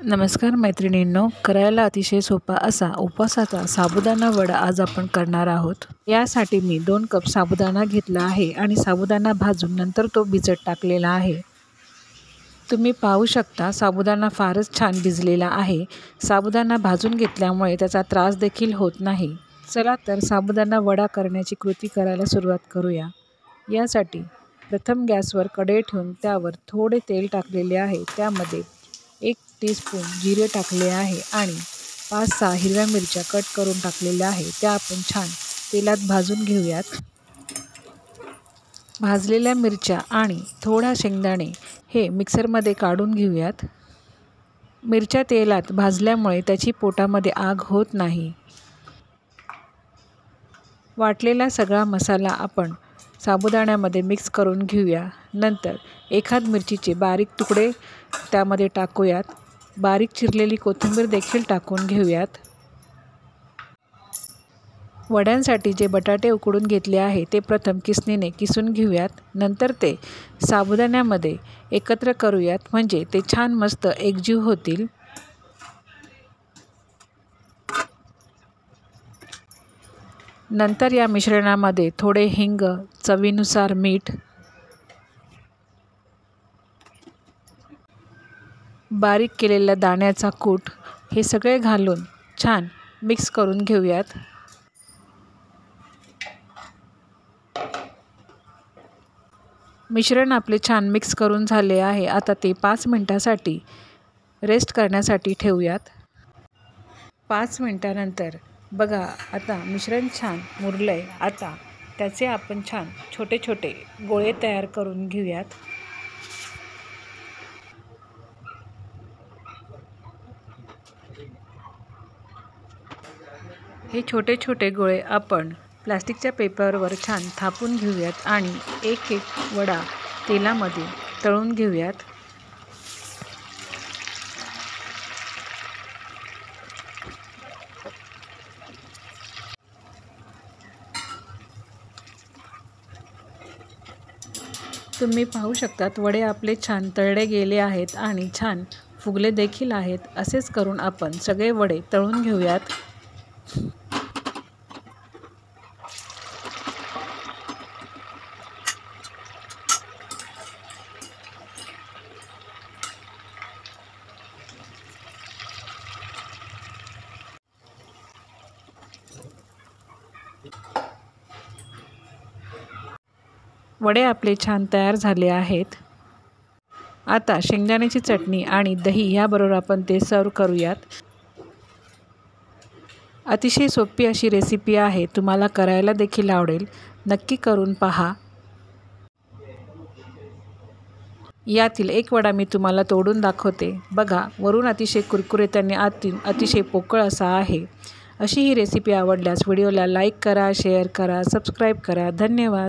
नमस्कार मैत्रिणींनो, करायला अतिशय सोपा असा उपवासाचा साबुदाणा वडा आज आपण करणार आहोत। यासाठी मी 2 कप साबुदाणा घेतला आहे आणि साबुदाणा भाजून नंतर तो भिजत टाकलेला आहे। तुम्ही पाहू शकता साबुदाणा फारच छान भिजलेला आहे। साबुदाणा भाजून घेतल्यामुळे त्याचा त्रास देखील होत नाही। चला तर साबुदाणा वडा करण्याची कृती करायला सुरुवात करूया। यासाठी प्रथम गॅसवर कढई ठेवून त्यावर थोडे तेल टाकलेले आहे। त्यामध्ये 1 टीस्पून जिरे टाकले आहे आणि 5-6 हिरव्या मिरच्या कट करून टाकलेल्या आहे। त्या आपण छान तेलात भाजून घेऊयात। भाजलेल्या मिरच्या आणि थोडा शेंगदाणे हे मिक्सरमध्ये काढून घेऊयात। मिरच्या तेलात भाजल्यामुळे त्याची पोटामध्ये आग होत नाही। वाटलेला सगळा मसाला आपण साबुदाण्यामध्ये मिक्स करून घेऊया। नंतर एखाद मिरचीचे बारीक तुकडे त्यामध्ये टाकूयात। बारीक चिरलेली कोथिंबीर देखील टाकून घेऊयात। वड्यांसाठी जे बटाटे उकडून घेतले आहे ते प्रथम किसणीने किसून घेऊयात। नंतर ते साबुदाण्यामध्ये एकत्र करूयात, म्हणजे ते छान मस्त एकजीव होतील। नंतर या मिश्रणामध्ये थोडे हिंग, चवीनुसार मीठ, बारीक केलेला दाण्याचा कूट हे सगळे घालून छान मिक्स करून घेऊयात। मिश्रण आपले छान मिक्स करून झाले आहे। आता ते 5 मिनिटांसाठी रेस्ट करण्यासाठी ठेवूयात। 5 मिनिटांनंतर बघा, आता मिश्रण छान मुरलंय। आता त्याचे आपण छान छोटे छोटे गोळे तयार करून घेऊयात। हे छोटे छोटे गोळे आपण प्लास्टिकच्या पेपरवर छान थापून घेऊयात आणि एक एक वडा तेलामध्ये तळून घेऊयात। तुम्ही पाहू शकतात वडे आपले छान तळले गेले आहेत आणि छान फुगले देखील आहेत। असेच करून आपण सगळे वडे तळून घेऊयात। वडे आपले छान तयार झाले आहेत। आता शेंगदाण्याची चटणी आणि दही याबरोबर आपण ते सर्व करूयात। अतिशय सोपी अशी रेसिपी आहे, तुम्हाला करायला देखील आवडेल। नक्की करून पहा। यातील एक वडा मी तुम्हाला तोडून दाखवते। बघा, वरून अतिशय कुरकुरीत आणि आतून अतिशय पोकळ असा आहे। अशी ही रेसिपी आवडल्यास व्हिडिओला लाईक करा, शेअर करा, सबस्क्राईब करा। धन्यवाद।